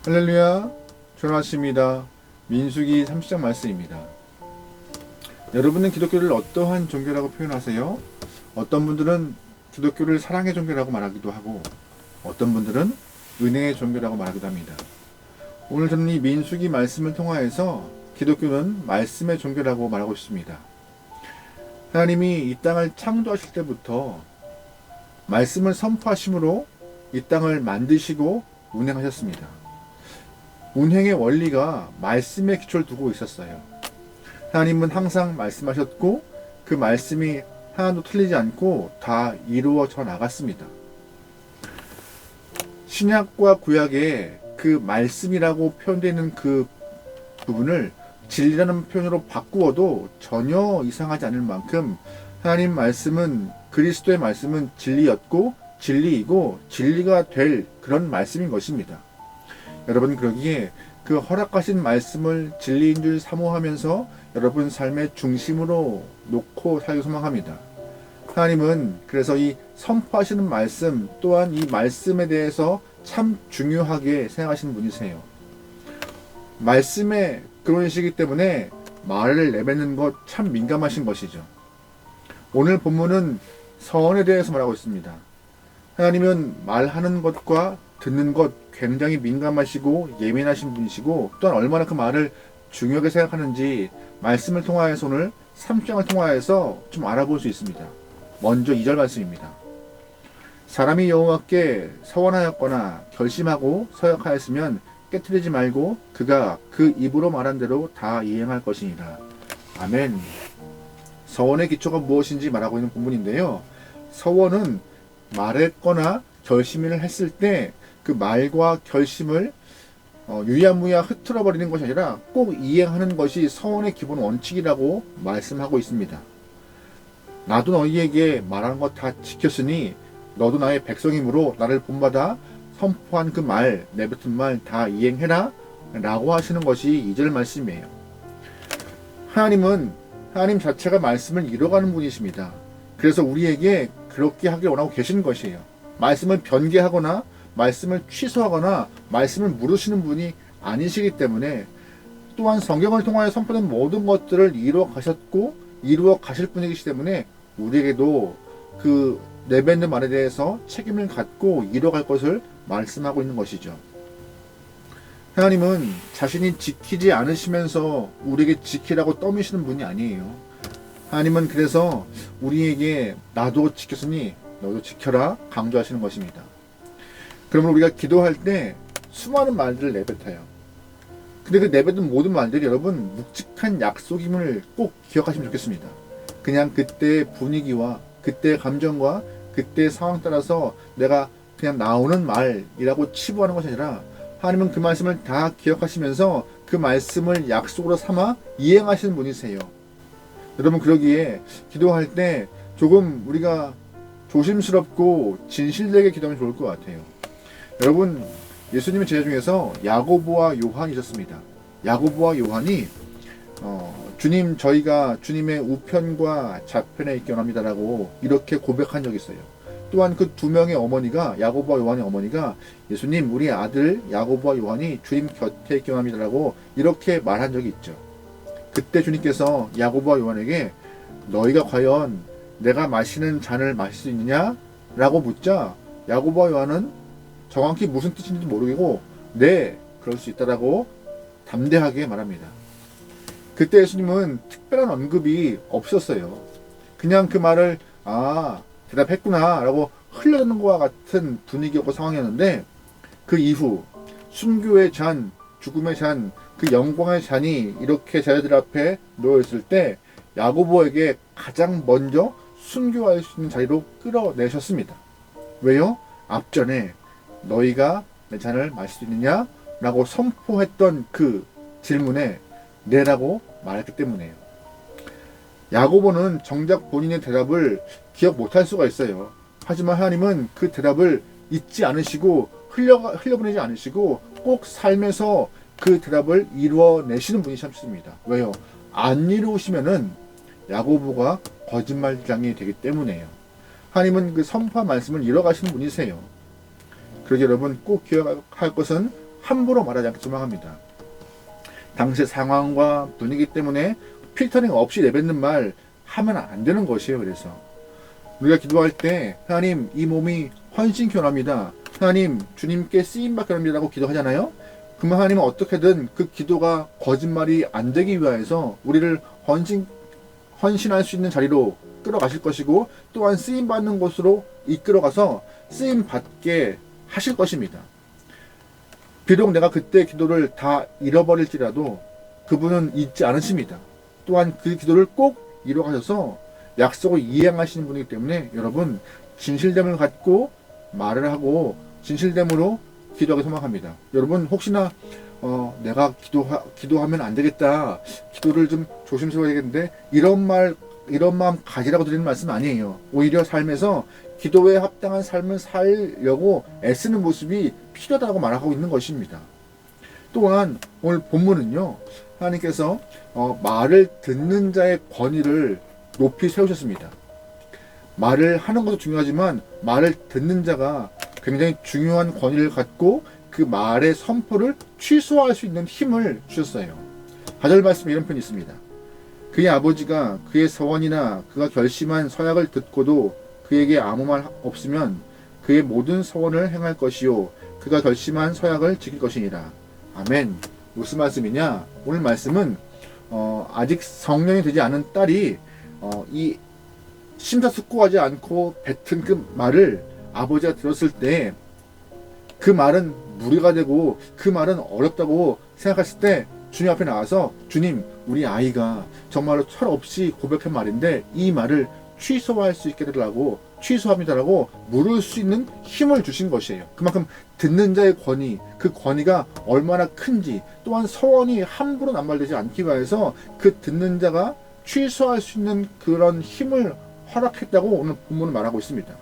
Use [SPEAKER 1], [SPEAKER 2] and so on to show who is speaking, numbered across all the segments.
[SPEAKER 1] 할렐루야, 좋은 아침입니다. 민수기 30장 말씀입니다. 여러분은 기독교를 어떠한 종교라고 표현하세요? 어떤 분들은 기독교를 사랑의 종교라고 말하기도 하고, 어떤 분들은 은혜의 종교라고 말하기도 합니다. 오늘 저는 이 민수기 말씀을 통하여서 기독교는 말씀의 종교라고 말하고 있습니다. 하나님이 이 땅을 창조하실 때부터 말씀을 선포하심으로 이 땅을 만드시고 운행하셨습니다. 운행의 원리가 말씀에 기초를 두고 있었어요. 하나님은 항상 말씀하셨고 그 말씀이 하나도 틀리지 않고 다 이루어져 나갔습니다. 신약과 구약의 그 말씀이라고 표현되어 있는 그 부분을 진리라는 표현으로 바꾸어도 전혀 이상하지 않을 만큼 하나님 말씀은, 그리스도의 말씀은 진리였고 진리이고 진리가 될 그런 말씀인 것입니다. 여러분, 그러기에 그 허락하신 말씀을 진리인 줄 사모하면서 여러분 삶의 중심으로 놓고 살기 소망합니다. 하나님은 그래서 이 선포하시는 말씀 또한 이 말씀에 대해서 참 중요하게 생각하시는 분이세요. 말씀에 그런 시기 때문에 말을 내뱉는 것 참 민감하신 것이죠. 오늘 본문은 서원에 대해서 말하고 있습니다. 하나님은 말하는 것과 듣는 것 굉장히 민감하시고 예민하신 분이시고, 또한 얼마나 그 말을 중요하게 생각하는지 말씀을 통하여서 오늘 3장을 통하여서 좀 알아볼 수 있습니다. 먼저 2절 말씀입니다. 사람이 여호와께 서원하였거나 결심하고 서약하였으면 깨트리지 말고 그가 그 입으로 말한 대로 다 이행할 것이니라. 아멘. 서원의 기초가 무엇인지 말하고 있는 본문인데요. 서원은 말했거나 결심을 했을 때 그 말과 결심을 유야무야 흐트러버리는 것이 아니라 꼭 이행하는 것이 서원의 기본 원칙이라고 말씀하고 있습니다. 나도 너희에게 말한 것 다 지켰으니 너도 나의 백성이므로 나를 본받아 선포한 그 말, 내뱉은 말 다 이행해라 라고 하시는 것이 2절 말씀이에요. 하나님은 하나님 자체가 말씀을 이뤄가는 분이십니다. 그래서 우리에게 그렇게 하길 원하고 계신 것이에요. 말씀을 변개하거나 말씀을 취소하거나 말씀을 물으시는 분이 아니시기 때문에, 또한 성경을 통하여 선포된 모든 것들을 이루어 가셨고 이루어 가실 분이기 때문에 우리에게도 그 내뱉는 말에 대해서 책임을 갖고 이뤄갈 것을 말씀하고 있는 것이죠. 하나님은 자신이 지키지 않으시면서 우리에게 지키라고 떠미시는 분이 아니에요. 하나님은 그래서 우리에게 나도 지켰으니 너도 지켜라 강조하시는 것입니다. 그러면 우리가 기도할 때 수많은 말들을 내뱉어요. 근데 그 내뱉은 모든 말들이 여러분 묵직한 약속임을 꼭 기억하시면 좋겠습니다. 그냥 그때의 분위기와 그때의 감정과 그때의 상황 따라서 내가 그냥 나오는 말이라고 치부하는 것이 아니라, 하나님은 그 말씀을 다 기억하시면서 그 말씀을 약속으로 삼아 이행하시는 분이세요. 여러분, 그러기에 기도할 때 조금 우리가 조심스럽고 진실되게 기도하면 좋을 것 같아요. 여러분, 예수님의 제자 중에서 야고보와 요한이 있었습니다. 야고보와 요한이 주님, 저희가 주님의 우편과 좌편에 있기 원합니다라고 이렇게 고백한 적이 있어요. 또한 그 두 명의 어머니가, 야고보와 요한의 어머니가 예수님, 우리 아들 야고보와 요한이 주님 곁에 있기 원합니다라고 이렇게 말한 적이 있죠. 그때 주님께서 야고보와 요한에게 너희가 과연 내가 마시는 잔을 마실 수 있느냐? 라고 묻자 야고보와 요한은 정확히 무슨 뜻인지 모르겠고 네, 그럴 수 있다라고 담대하게 말합니다. 그때 예수님은 특별한 언급이 없었어요. 그냥 그 말을 대답했구나 라고 흘러드는 것과 같은 분위기였고 상황이었는데, 그 이후 순교의 잔, 죽음의 잔, 그 영광의 잔이 이렇게 제자들 앞에 놓여있을 때 야고보에게 가장 먼저 순교할 수 있는 자리로 끌어내셨습니다. 왜요? 앞전에 너희가 내 잔을 마실 수 있느냐? 라고 선포했던 그 질문에 네라고 말했기 때문에요. 야고보는 정작 본인의 대답을 기억 못할 수가 있어요. 하지만 하나님은 그 대답을 잊지 않으시고 흘려보내지 않으시고 꼭 삶에서 그 대답을 이루어내시는 분이십니다. 왜요? 안 이루시면은 야고보가 거짓말장이 되기 때문에요. 하나님은 그 선포한 말씀을 이뤄가시는 분이세요. 그러기 여러분 꼭 기억할 것은 함부로 말하지 않기 소망합니다. 당시의 상황과 분위기 때문에 필터링 없이 내뱉는 말 하면 안 되는 것이에요. 그래서 우리가 기도할 때 하나님 이 몸이 헌신케 원합니다. 하나님 주님께 쓰임받게 합니다 라고 기도하잖아요. 그러면 하나님은 어떻게든 그 기도가 거짓말이 안 되기 위해서 우리를 헌신할 수 있는 자리로 끌어가실 것이고 또한 쓰임받는 곳으로 이끌어가서 쓰임받게 하실 것입니다. 비록 내가 그때 기도를 다 잃어버릴지라도 그분은 잊지 않으십니다. 또한 그 기도를 꼭 이뤄가셔서 약속을 이행하시는 분이기 때문에 여러분 진실됨을 갖고 말을 하고 진실됨으로 기도하기 소망합니다. 여러분 혹시나 내가 기도하면 안 되겠다, 기도를 좀 조심스러워야 되겠는데 이런 마음 가지라고 드리는 말씀은 아니에요. 오히려 삶에서 기도에 합당한 삶을 살려고 애쓰는 모습이 필요하다고 말하고 있는 것입니다. 또한 오늘 본문은요, 하나님께서 말을 듣는 자의 권위를 높이 세우셨습니다. 말을 하는 것도 중요하지만 말을 듣는 자가 굉장히 중요한 권위를 갖고 그 말의 선포를 취소할 수 있는 힘을 주셨어요. 4절 말씀에 이런 편이 있습니다. 그의 아버지가 그의 서원이나 그가 결심한 서약을 듣고도 그에게 아무 말 없으면 그의 모든 서원을 행할 것이요 그가 결심한 서약을 지킬 것이니라. 아멘. 무슨 말씀이냐? 오늘 말씀은 아직 성년이 되지 않은 딸이 이 심사숙고하지 않고 뱉은 그 말을 아버지가 들었을 때 그 말은 무리가 되고 그 말은 어렵다고 생각했을 때 주님 앞에 나와서 주님, 우리 아이가 정말로 철없이 고백한 말인데 이 말을 취소할 수 있게 해달라고, 취소합니다라고 물을 수 있는 힘을 주신 것이에요. 그만큼 듣는 자의 권위, 그 권위가 얼마나 큰지, 또한 서원이 함부로 남발되지 않기 위해서 그 듣는 자가 취소할 수 있는 그런 힘을 허락했다고 오늘 본문은 말하고 있습니다.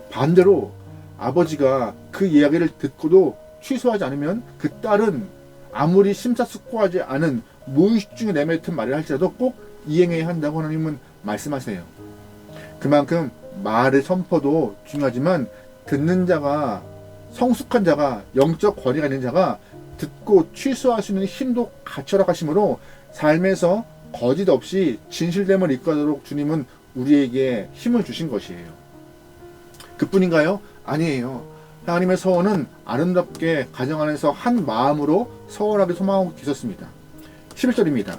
[SPEAKER 1] 반대로 아버지가 그 이야기를 듣고도 취소하지 않으면 그 딸은 아무리 심사숙고하지 않은 무의식 중에 내뱉은 말을 할지라도 꼭 이행해야 한다고 하나님은 말씀하세요. 그만큼 말의 선포도 중요하지만 듣는 자가, 성숙한 자가, 영적 권위가 있는 자가 듣고 취소할 수 있는 힘도 같이 허락하심으로 삶에서 거짓 없이 진실됨을 이끌도록 주님은 우리에게 힘을 주신 것이에요. 그뿐인가요? 아니에요. 하나님의 서원은 아름답게 가정 안에서 한 마음으로 서원하게 소망하고 계셨습니다. 11절입니다.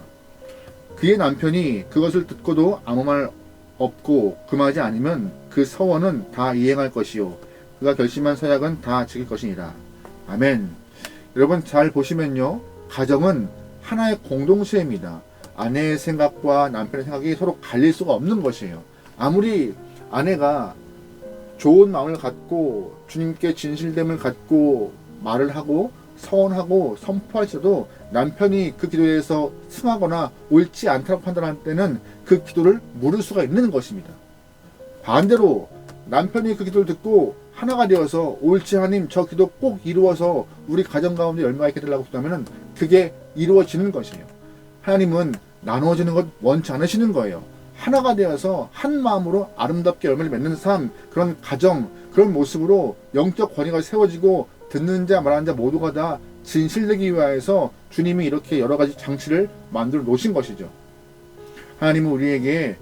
[SPEAKER 1] 그의 남편이 그것을 듣고도 아무 말 없고 금하지 않으면 그 서원은 다 이행할 것이요 그가 결심한 서약은 다 지킬 것이니라. 아멘. 여러분 잘 보시면요, 가정은 하나의 공동체입니다. 아내의 생각과 남편의 생각이 서로 갈릴 수가 없는 것이에요. 아무리 아내가 좋은 마음을 갖고 주님께 진실됨을 갖고 말을 하고 서원하고 선포할지라도 남편이 그 기도에서 승하거나 옳지 않다고 판단할 때는 그 기도를 물을 수가 있는 것입니다. 반대로 남편이 그 기도를 듣고 하나가 되어서 옳지 하나님 저 기도 꼭 이루어서 우리 가정 가운데 열매가 있게 되려고 기도하면 그게 이루어지는 것이에요. 하나님은 나누어지는 것 원치 않으시는 거예요. 하나가 되어서 한 마음으로 아름답게 열매를 맺는 삶, 그런 가정, 그런 모습으로 영적 권위가 세워지고 듣는 자 말하는 자 모두가 다 진실되기 위해서 주님이 이렇게 여러 가지 장치를 만들어 놓으신 것이죠. 하나님은 우리에게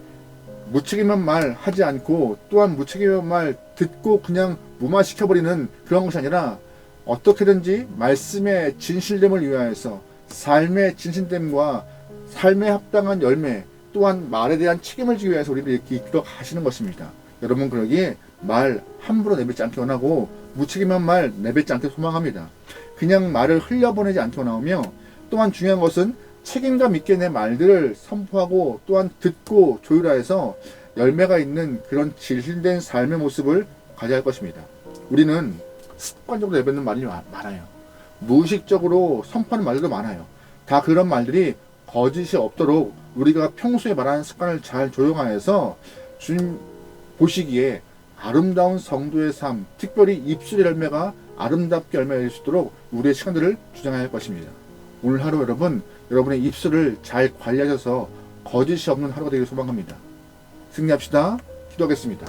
[SPEAKER 1] 무책임한 말 하지 않고 또한 무책임한 말 듣고 그냥 무마시켜버리는 그런 것이 아니라 어떻게든지 말씀의 진실됨을 위하여서 삶의 진실됨과 삶에 합당한 열매 또한 말에 대한 책임을 지기 위해서 우리를 이렇게 이끌어 가시는 것입니다. 여러분 그러기에 말 함부로 내뱉지 않게 원하고 무책임한 말 내뱉지 않게 소망합니다. 그냥 말을 흘려보내지 않게 원하며 또한 중요한 것은 책임감 있게 내 말들을 선포하고 또한 듣고 조율하여서 열매가 있는 그런 진실된 삶의 모습을 가져야 할 것입니다. 우리는 습관적으로 내뱉는 말이 많아요. 무의식적으로 선포하는 말들도 많아요. 다 그런 말들이 거짓이 없도록 우리가 평소에 말하는 습관을 잘 조용하여서 주님 보시기에 아름다운 성도의 삶, 특별히 입술의 열매가 아름답게 열매될 수 있도록 우리의 시간들을 주장해야 할 것입니다. 오늘 하루 여러분의 입술을 잘 관리하셔서 거짓이 없는 하루가 되기를 소망합니다. 승리합시다. 기도하겠습니다.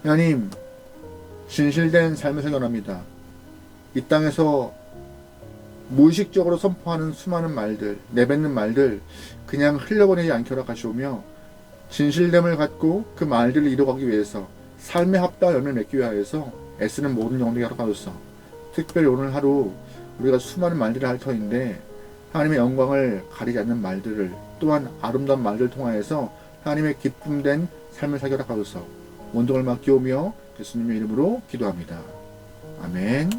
[SPEAKER 1] 하나님, 진실된 삶을 생각합니다. 이 땅에서 무의식적으로 선포하는 수많은 말들, 내뱉는 말들 그냥 흘려보내지 않게 허락하시오며 진실됨을 갖고 그 말들을 이루어가기 위해서 삶의 합당한 열매를 맺기 위하여서 애쓰는 모든 영혼들에게 허락하소서. 특별히 오늘 하루 우리가 수많은 말들을 할 터인데 하나님의 영광을 가리지 않는 말들을, 또한 아름다운 말들을 통하여서 하나님의 기쁨된 삶을 살게 허락하소서. 원동을 맡기오며 예수님의 이름으로 기도합니다. 아멘.